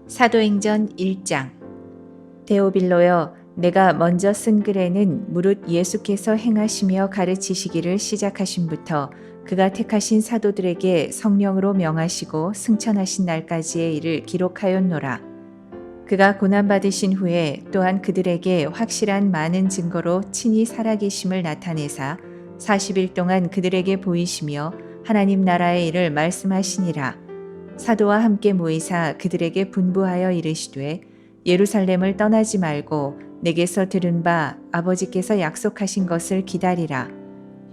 사도행전 1장. 데오빌로여, 내가 먼저 쓴 글에는 무릇 예수께서 행하시며 가르치시기를 시작하심부터 그가 택하신 사도들에게 성령으로 명하시고 승천하신 날까지의 일을 기록하였노라. 그가 고난받으신 후에 또한 그들에게 확실한 많은 증거로 친히 살아계심을 나타내사 40일 동안 그들에게 보이시며 하나님 나라의 일을 말씀하시니라. 사도와 함께 모이사 그들에게 분부하여 이르시되 예루살렘을 떠나지 말고 내게서 들은 바 아버지께서 약속하신 것을 기다리라.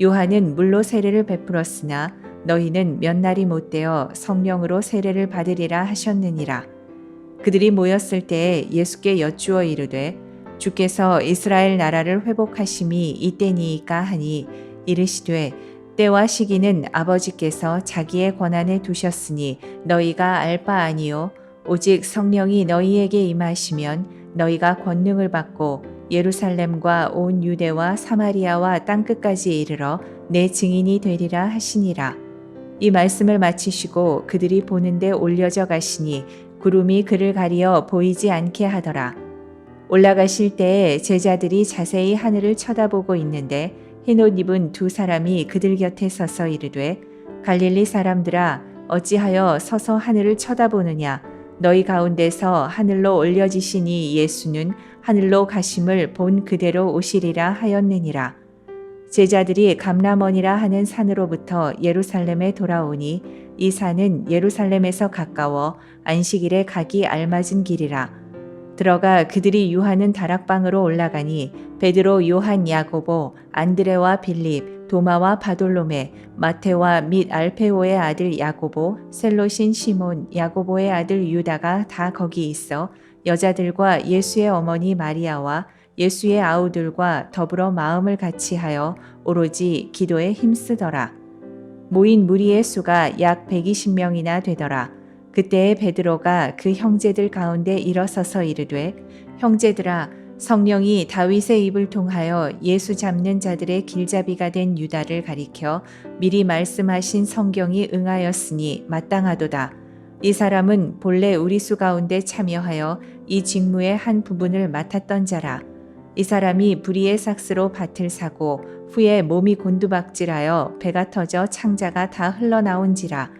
요한은 물로 세례를 베풀었으나 너희는 몇 날이 못되어 성령으로 세례를 받으리라 하셨느니라. 그들이 모였을 때에 예수께 여쭈어 이르되 주께서 이스라엘 나라를 회복하심이 이때니이까 하니 이르시되 때와 시기는 아버지께서 자기의 권한에 두셨으니 너희가 알 바 아니요 오직 성령이 너희에게 임하시면 너희가 권능을 받고 예루살렘과 온 유대와 사마리아와 땅끝까지 이르러 내 증인이 되리라 하시니라. 이 말씀을 마치시고 그들이 보는데 올려져 가시니 구름이 그를 가리어 보이지 않게 하더라. 올라가실 때에 제자들이 자세히 하늘을 쳐다보고 있는데 흰옷 입은 두 사람이 그들 곁에 서서 이르되 갈릴리 사람들아 어찌하여 서서 하늘을 쳐다보느냐. 너희 가운데서 하늘로 올려지신 이 예수는 하늘로 가심을 본 그대로 오시리라 하였느니라. 제자들이 감람원이라 하는 산으로부터 예루살렘에 돌아오니 이 산은 예루살렘에서 가까워 안식일에 가기 알맞은 길이라. 들어가 그들이 유하는 다락방으로 올라가니 베드로, 요한, 야고보, 안드레와 빌립, 도마와 바돌로메, 마테와 및 알페오의 아들 야고보, 셀롯인 시몬, 야고보의 아들 유다가 다 거기 있어 여자들과 예수의 어머니 마리아와 예수의 아우들과 더불어 마음을 같이하여 오로지 기도에 힘쓰더라. 모인 무리의 수가 약 120명이나 되더라. 그때에 베드로가 그 형제들 가운데 일어서서 이르되 형제들아 성령이 다윗의 입을 통하여 예수 잡는 자들의 길잡이가 된 유다를 가리켜 미리 말씀하신 성경이 응하였으니 마땅하도다. 이 사람은 본래 우리 수 가운데 참여하여 이 직무의 한 부분을 맡았던 자라. 이 사람이 불의의 삭스로 밭을 사고 후에 몸이 곤두박질하여 배가 터져 창자가 다 흘러나온지라.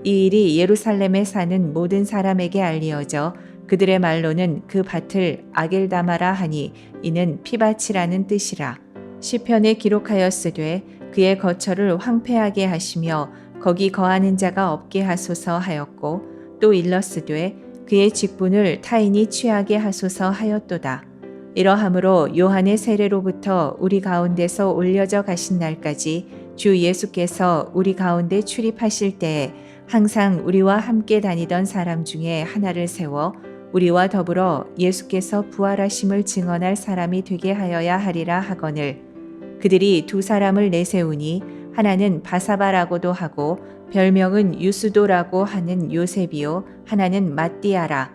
이 일이 예루살렘에 사는 모든 사람에게 알리어져 그들의 말로는 그 밭을 아겔다마라 하니 이는 피밭이라는 뜻이라. 시편에 기록하였으되 그의 거처를 황폐하게 하시며 거기 거하는 자가 없게 하소서 하였고 또 일렀으되 그의 직분을 타인이 취하게 하소서 하였도다. 이러함으로 요한의 세례로부터 우리 가운데서 올려져 가신 날까지 주 예수께서 우리 가운데 출입하실 때에 항상 우리와 함께 다니던 사람 중에 하나를 세워 우리와 더불어 예수께서 부활하심을 증언할 사람이 되게 하여야 하리라 하거늘 그들이 두 사람을 내세우니 하나는 바사바라고도 하고 별명은 유스도라고 하는 요셉이요 하나는 matti아라.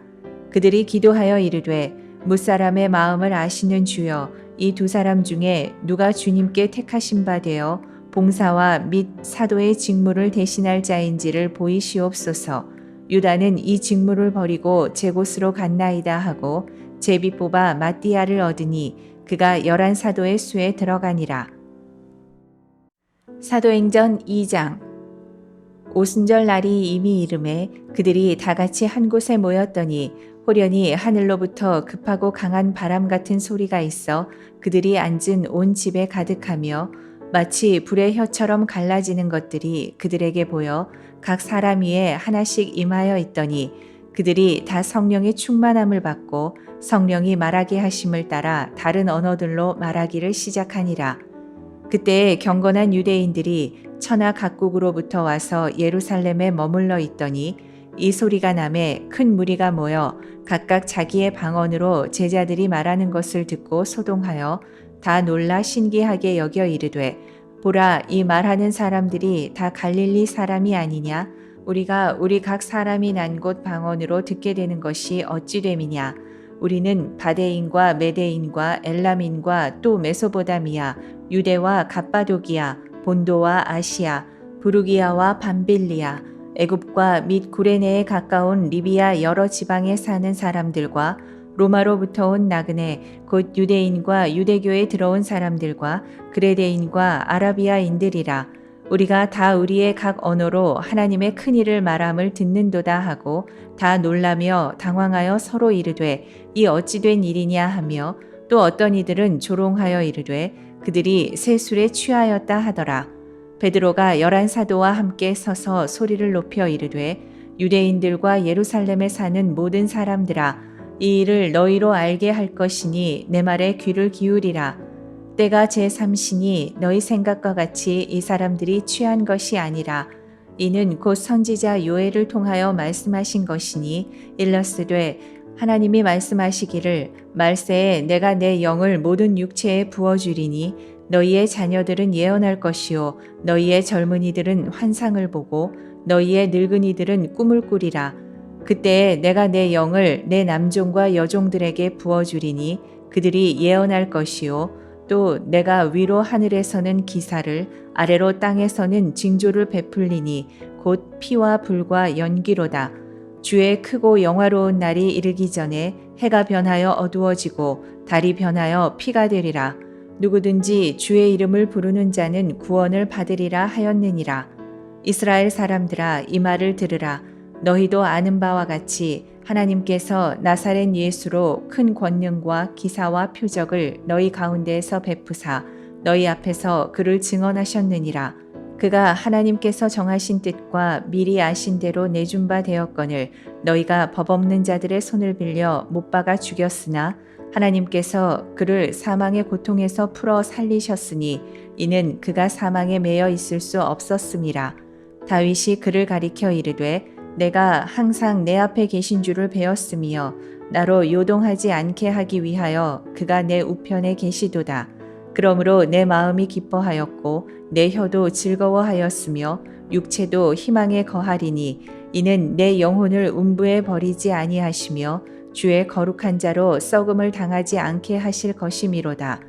그들이 기도하여 이르되 무사람의 마음을 아시는 주여 이 두 사람 중에 누가 주님께 택하신 바 되어 봉사와 및 사도의 직무를 대신할 자인지를 보이시옵소서. 유다는 이 직무를 버리고 제 곳으로 갔나이다 하고 제비 뽑아 matti아를 얻으니 그가 11사도의 수에 들어가니라. 사도행전 2장. 오순절 날이 이미 이름에 그들이 다 같이 한 곳에 모였더니 호련히 하늘로부터 급하고 강한 바람 같은 소리가 있어 그들이 앉은 온 집에 가득하며 마치 불의 혀처럼 갈라지는 것들이 그들에게 보여 각 사람 위에 하나씩 임하여 있더니 그들이 다 성령의 충만함을 받고 성령이 말하게 하심을 따라 다른 언어들로 말하기를 시작하니라. 그때에 경건한 유대인들이 천하 각국으로부터 와서 예루살렘에 머물러 있더니 이 소리가 나매 큰 무리가 모여 각각 자기의 방언으로 제자들이 말하는 것을 듣고 소동하여 다 놀라 신기하게 여겨 이르되 보라 이 말하는 사람들이 다 갈릴리 사람이 아니냐. 우리가 우리 각 사람이 난 곳 방언으로 듣게 되는 것이 어찌 됨이냐. 우리는 바데인과 메데인과 엘람인과 또 메소보다미아 유대와 갑바도기아 본도와 아시아 부르기아와 밤빌리아 애굽과 및 구레네에 가까운 리비아 여러 지방에 사는 사람들과 로마로부터 온 나그네 곧 유대인과 유대교에 들어온 사람들과 그레데인과 아라비아인들이라. 우리가 다 우리의 각 언어로 하나님의 큰 일을 말함을 듣는도다 하고 다 놀라며 당황하여 서로 이르되 이 어찌 된 일이냐 하며 또 어떤 이들은 조롱하여 이르되 그들이 새 술에 취하였다 하더라. 베드로가 11 사도와 함께 서서 소리를 높여 이르되 유대인들과 예루살렘에 사는 모든 사람들아 이 일을 너희로 알게 할 것이니 내 말에 귀를 기울이라. 때가 제3시니 너희 생각과 같이 이 사람들이 취한 것이 아니라 이는 곧 선지자 요엘을 통하여 말씀하신 것이니 일러스되 하나님이 말씀하시기를 말세에 내가 내 영을 모든 육체에 부어주리니 너희의 자녀들은 예언할 것이요 너희의 젊은이들은 환상을 보고 너희의 늙은이들은 꿈을 꾸리라. 그때에 내가 내 영을 내 남종과 여종들에게 부어주리니 그들이 예언할 것이요 또 내가 위로 하늘에서는 기사를 아래로 땅에서는 징조를 베풀리니 곧 피와 불과 연기로다. 주의 크고 영화로운 날이 이르기 전에 해가 변하여 어두워지고 달이 변하여 피가 되리라. 누구든지 주의 이름을 부르는 자는 구원을 받으리라 하였느니라. 이스라엘 사람들아 이 말을 들으라. 너희도 아는 바와 같이 하나님께서 나사렛 예수로 큰 권능과 기사와 표적을 너희 가운데에서 베푸사 너희 앞에서 그를 증언하셨느니라. 그가 하나님께서 정하신 뜻과 미리 아신 대로 내준 바 되었거늘 너희가 법 없는 자들의 손을 빌려 못 박아 죽였으나 하나님께서 그를 사망의 고통에서 풀어 살리셨으니 이는 그가 사망에 매여 있을 수 없었음이라. 다윗이 그를 가리켜 이르되 내가 항상 내 앞에 계신 줄을 배웠으며 나로 요동하지 않게 하기 위하여 그가 내 우편에 계시도다. 그러므로 내 마음이 기뻐하였고 내 혀도 즐거워하였으며 육체도 희망에 거하리니 이는 내 영혼을 음부에 버리지 아니하시며 주의 거룩한 자로 썩음을 당하지 않게 하실 것이미로다.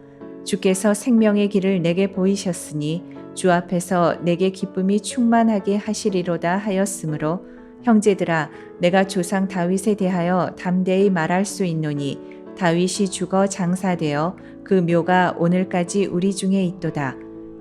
주께서 생명의 길을 내게 보이셨으니 주 앞에서 내게 기쁨이 충만하게 하시리로다 하였으므로 형제들아 내가 조상 다윗에 대하여 담대히 말할 수 있노니 다윗이 죽어 장사되어 그 묘가 오늘까지 우리 중에 있도다.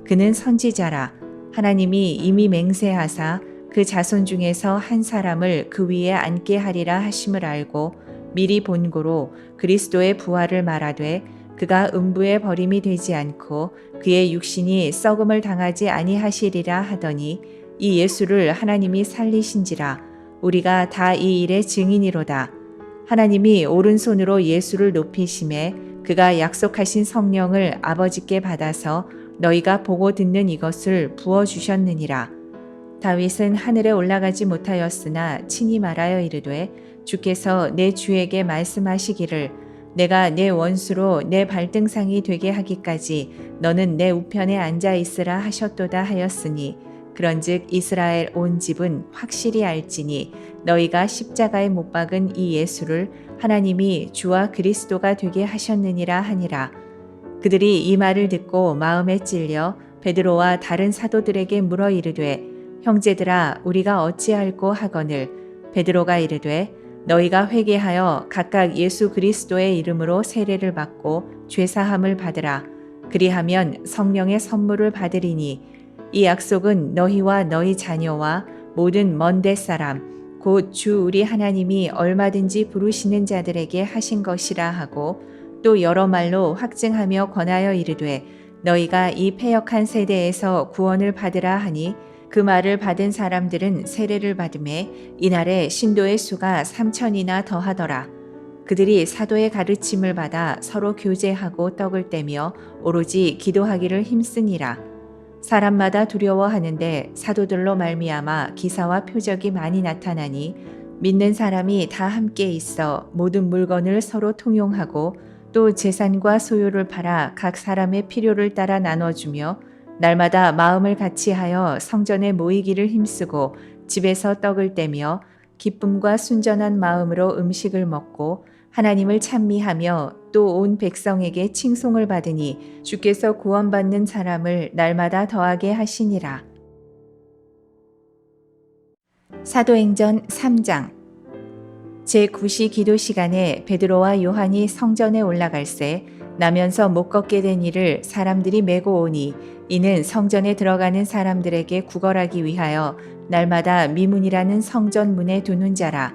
그는 선지자라. 하나님이 이미 맹세하사 그 자손 중에서 한 사람을 그 위에 앉게 하리라 하심을 알고 미리 본고로 그리스도의 부활을 말하되 그가 음부에 버림이 되지 않고 그의 육신이 썩음을 당하지 아니하시리라 하더니 이 예수를 하나님이 살리신지라. 우리가 다 이 일의 증인이로다. 하나님이 오른손으로 예수를 높이심에 그가 약속하신 성령을 아버지께 받아서 너희가 보고 듣는 이것을 부어주셨느니라. 다윗은 하늘에 올라가지 못하였으나 친히 말하여 이르되 주께서 내 주에게 말씀하시기를 내가 내 원수로 내 발등상이 되게 하기까지 너는 내 우편에 앉아 있으라 하셨도다 하였으니 그런즉 이스라엘 온 집은 확실히 알지니 너희가 십자가에 못 박은 이 예수를 하나님이 주와 그리스도가 되게 하셨느니라 하니라. 그들이 이 말을 듣고 마음에 찔려 베드로와 다른 사도들에게 물어 이르되 형제들아 우리가 어찌할꼬 하거늘 베드로가 이르되 너희가 회개하여 각각 예수 그리스도의 이름으로 세례를 받고 죄사함을 받으라. 그리하면 성령의 선물을 받으리니 이 약속은 너희와 너희 자녀와 모든 먼데 사람 곧 주 우리 하나님이 얼마든지 부르시는 자들에게 하신 것이라 하고 또 여러 말로 확증하며 권하여 이르되 너희가 이 패역한 세대에서 구원을 받으라 하니 그 말을 받은 사람들은 세례를 받음에 이날에 신도의 수가 3,000이나 더하더라. 그들이 사도의 가르침을 받아 서로 교제하고 떡을 떼며 오로지 기도하기를 힘쓰니라. 사람마다 두려워하는데 사도들로 말미암아 기사와 표적이 많이 나타나니 믿는 사람이 다 함께 있어 모든 물건을 서로 통용하고 또 재산과 소유를 팔아 각 사람의 필요를 따라 나눠주며 날마다 마음을 같이하여 성전에 모이기를 힘쓰고 집에서 떡을 떼며 기쁨과 순전한 마음으로 음식을 먹고 하나님을 찬미하며 또 온 백성에게 칭송을 받으니 주께서 구원받는 사람을 날마다 더하게 하시니라. 사도행전 3장. 제9시 기도 시간에 베드로와 요한이 성전에 올라갈새 나면서 못 걷게 된 이를 사람들이 메고 오니 이는 성전에 들어가는 사람들에게 구걸하기 위하여 날마다 미문이라는 성전 문에 두는 자라.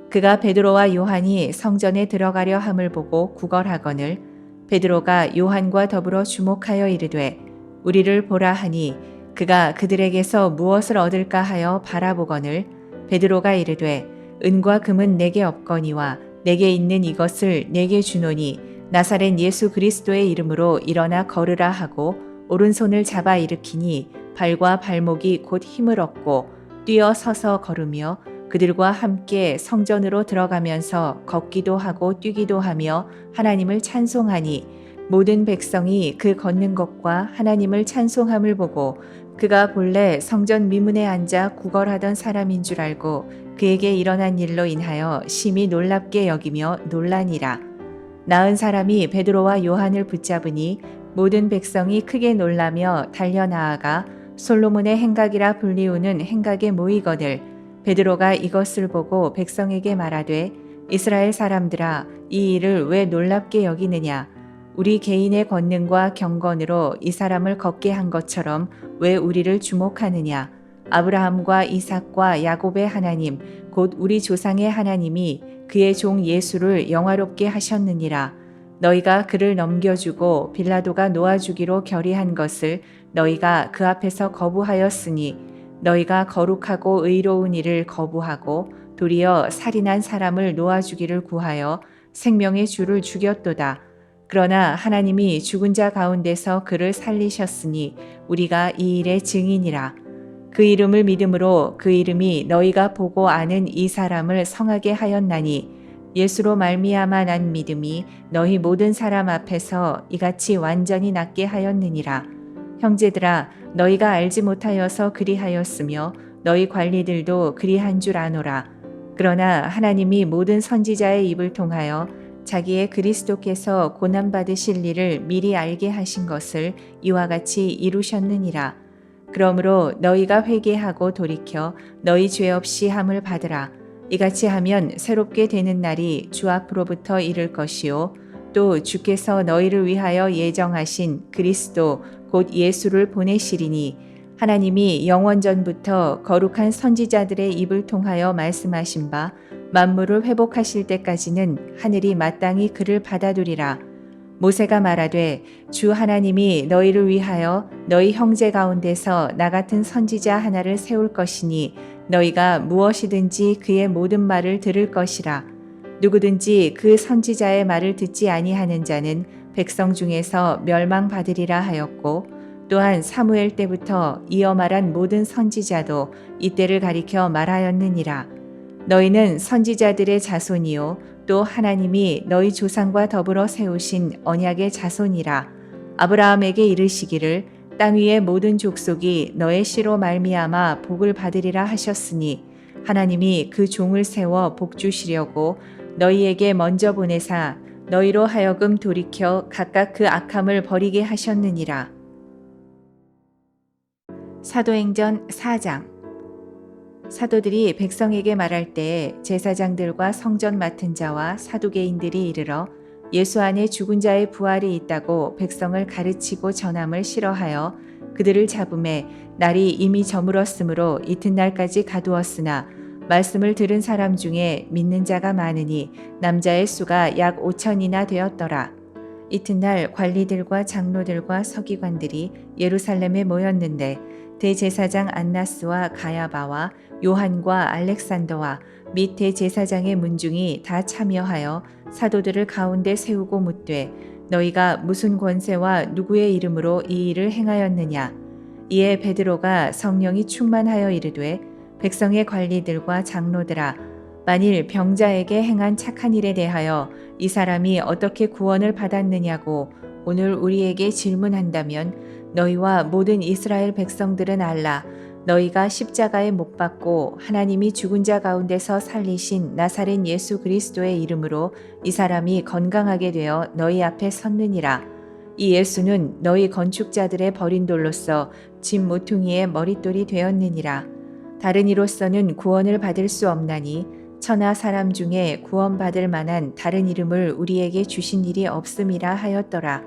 그가 베드로와 요한이 성전에 들어가려 함을 보고 구걸하거늘 베드로가 요한과 더불어 주목하여 이르되 우리를 보라 하니 그가 그들에게서 무엇을 얻을까 하여 바라보거늘 베드로가 이르되 은과 금은 내게 없거니와 내게 있는 이것을 내게 주노니 나사렛 예수 그리스도의 이름으로 일어나 걸으라 하고 오른손을 잡아 일으키니 발과 발목이 곧 힘을 얻고 뛰어 서서 걸으며 그들과 함께 성전으로 들어가면서 걷기도 하고 뛰기도 하며 하나님을 찬송하니 모든 백성이 그 걷는 것과 하나님을 찬송함을 보고 그가 본래 성전 미문에 앉아 구걸하던 사람인 줄 알고 그에게 일어난 일로 인하여 심히 놀랍게 여기며 놀라니라. 나은 사람이 베드로와 요한을 붙잡으니 모든 백성이 크게 놀라며 달려나아가 솔로몬의 행각이라 불리우는 행각에 모이거늘 베드로가 이것을 보고 백성에게 말하되 이스라엘 사람들아 이 일을 왜 놀랍게 여기느냐 우리 개인의 권능과 경건으로 이 사람을 걷게 한 것처럼 왜 우리를 주목하느냐 아브라함과 이삭과 야곱의 하나님 곧 우리 조상의 하나님이 그의 종 예수를 영화롭게 하셨느니라. 너희가 그를 넘겨주고 빌라도가 놓아주기로 결의한 것을 너희가 그 앞에서 거부하였으니 너희가 거룩하고 의로운 일을 거부하고 도리어 살인한 사람을 놓아주기를 구하여 생명의 주를 죽였도다. 그러나 하나님이 죽은 자 가운데서 그를 살리셨으니 우리가 이 일의 증인이라. 그 이름을 믿음으로 그 이름이 너희가 보고 아는 이 사람을 성하게 하였나니 예수로 말미암아 난 믿음이 너희 모든 사람 앞에서 이같이 완전히 낫게 하였느니라. 형제들아 너희가 알지 못하여서 그리하였으며 너희 관리들도 그리한 줄 아노라. 그러나 하나님이 모든 선지자의 입을 통하여 자기의 그리스도께서 고난받으실 일을 미리 알게 하신 것을 이와 같이 이루셨느니라. 그러므로 너희가 회개하고 돌이켜 너희 죄 없이 함을 받으라. 이같이 하면 새롭게 되는 날이 주 앞으로부터 이를 것이요 또 주께서 너희를 위하여 예정하신 그리스도 곧 예수를 보내시리니 하나님이 영원전부터 거룩한 선지자들의 입을 통하여 말씀하신 바 만물을 회복하실 때까지는 하늘이 마땅히 그를 받아두리라. 모세가 말하되 주 하나님이 너희를 위하여 너희 형제 가운데서 나 같은 선지자 하나를 세울 것이니 너희가 무엇이든지 그의 모든 말을 들을 것이라. 누구든지 그 선지자의 말을 듣지 아니하는 자는 백성 중에서 멸망받으리라 하였고 또한 사무엘 때부터 이어 말한 모든 선지자도 이때를 가리켜 말하였느니라. 너희는 선지자들의 자손이요 또 하나님이 너희 조상과 더불어 세우신 언약의 자손이라. 아브라함에게 이르시기를 땅 위의 모든 족속이 너의 씨로 말미암아 복을 받으리라 하셨으니 하나님이 그 종을 세워 복 주시려고 너희에게 먼저 보내사 너희로 하여금 돌이켜 각각 그 악함을 버리게 하셨느니라. 사도행전 4장. 사도들이 백성에게 말할 때에 제사장들과 성전 맡은 자와 사두개인들이 이르러 예수 안에 죽은 자의 부활이 있다고 백성을 가르치고 전함을 싫어하여 그들을 잡음에 날이 이미 저물었으므로 이튿날까지 가두었으나 말씀을 들은 사람 중에 믿는 자가 많으니 남자의 수가 약 5천이나 되었더라. 이튿날 관리들과 장로들과 서기관들이 예루살렘에 모였는데 대제사장 안나스와 가야바와 요한과 알렉산더와 및 대제사장의 문중이 다 참여하여 사도들을 가운데 세우고 묻되 너희가 무슨 권세와 누구의 이름으로 이 일을 행하였느냐. 이에 베드로가 성령이 충만하여 이르되 백성의 관리들과 장로들아 만일 병자에게 행한 착한 일에 대하여 이 사람이 어떻게 구원을 받았느냐고 오늘 우리에게 질문한다면 너희와 모든 이스라엘 백성들은 알라. 너희가 십자가에 못 박고 하나님이 죽은 자 가운데서 살리신 나사렛 예수 그리스도의 이름으로 이 사람이 건강하게 되어 너희 앞에 섰느니라. 이 예수는 너희 건축자들의 버린 돌로서 집 모퉁이의 머릿돌이 되었느니라. 다른 이로서는 구원을 받을 수 없나니 천하 사람 중에 구원받을 만한 다른 이름을 우리에게 주신 일이 없음이라 하였더라.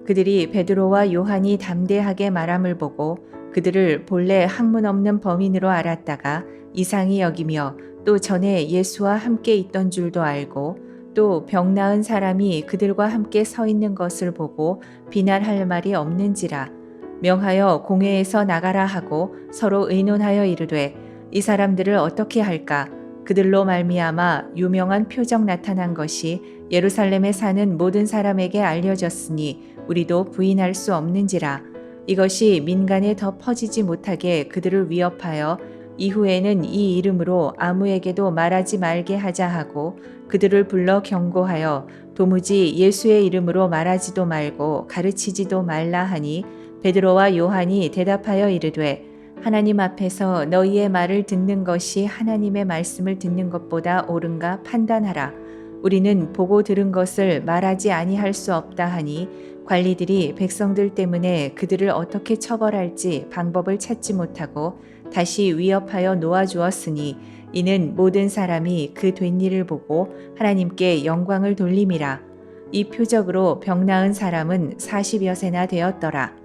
그들이 베드로와 요한이 담대하게 말함을 보고 그들을 본래 학문 없는 범인으로 알았다가 이상히 여기며 또 전에 예수와 함께 있던 줄도 알고 또 병 나은 사람이 그들과 함께 서 있는 것을 보고 비난할 말이 없는지라. 명하여 공회에서 나가라 하고 서로 의논하여 이르되 이 사람들을 어떻게 할까? 그들로 말미암아 유명한 표적 나타난 것이 예루살렘에 사는 모든 사람에게 알려졌으니 우리도 부인할 수 없는지라. 이것이 민간에 더 퍼지지 못하게 그들을 위협하여 이후에는 이 이름으로 아무에게도 말하지 말게 하자 하고 그들을 불러 경고하여 도무지 예수의 이름으로 말하지도 말고 가르치지도 말라 하니 베드로와 요한이 대답하여 이르되 하나님 앞에서 너희의 말을 듣는 것이 하나님의 말씀을 듣는 것보다 옳은가 판단하라. 우리는 보고 들은 것을 말하지 아니할 수 없다 하니 관리들이 백성들 때문에 그들을 어떻게 처벌할지 방법을 찾지 못하고 다시 위협하여 놓아주었으니 이는 모든 사람이 그 된 일을 보고 하나님께 영광을 돌림이라. 이 표적으로 병 나은 사람은 40여 세나 되었더라.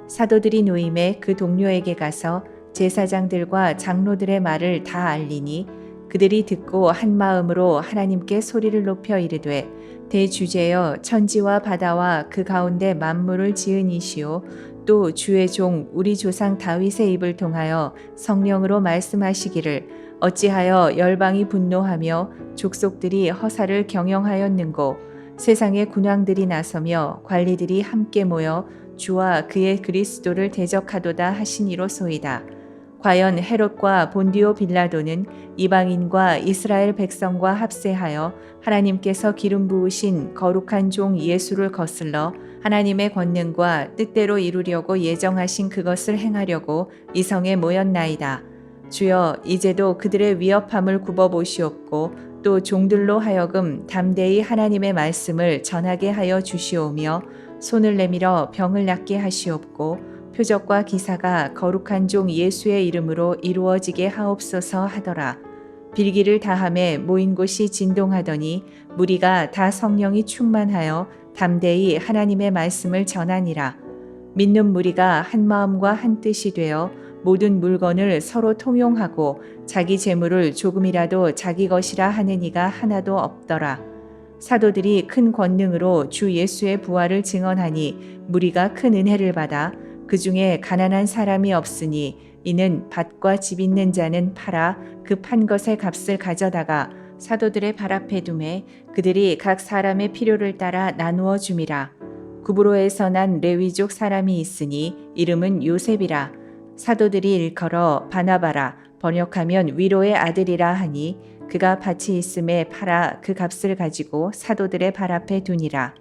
사도들이 노임에 그 동료에게 가서 제사장들과 장로들의 말을 다 알리니 그들이 듣고 한 마음으로 하나님께 소리를 높여 이르되 대주제여 천지와 바다와 그 가운데 만물을 지은 이시오 또 주의 종 우리 조상 다윗의 입을 통하여 성령으로 말씀하시기를 어찌하여 열방이 분노하며 족속들이 허사를 경영하였는고 세상의 군왕들이 나서며 관리들이 함께 모여 주와 그의 그리스도를 대적하도다 하시니로소이다. 과연 헤롯과 본디오 빌라도는 이방인과 이스라엘 백성과 합세하여 하나님께서 기름 부으신 거룩한 종 예수를 거슬러 하나님의 권능과 뜻대로 이루려고 예정하신 그것을 행하려고 이 성에 모였나이다. 주여 이제도 그들의 위협함을 굽어보시옵고 또 종들로 하여금 담대히 하나님의 말씀을 전하게 하여 주시오며 손을 내밀어 병을 낫게 하시옵고 표적과 기사가 거룩한 종 예수의 이름으로 이루어지게 하옵소서 하더라. 빌기를 다함에 모인 곳이 진동하더니 무리가 다 성령이 충만하여 담대히 하나님의 말씀을 전하니라. 믿는 무리가 한 마음과 한 뜻이 되어 모든 물건을 서로 통용하고 자기 재물을 조금이라도 자기 것이라 하는 이가 하나도 없더라. 사도들이 큰 권능으로 주 예수의 부활을 증언하니 무리가 큰 은혜를 받아 그 중에 가난한 사람이 없으니 이는 밭과 집 있는 자는 팔아 그 판 것의 값을 가져다가 사도들의 발 앞에 두매 그들이 각 사람의 필요를 따라 나누어 줌이라. 구브로에서 난 레위족 사람이 있으니 이름은 요셉이라. 사도들이 일컬어 바나바라 번역하면 위로의 아들이라 하니 그가 밭이 있음에 팔아 그 값을 가지고 사도들의 발 앞에 두니라.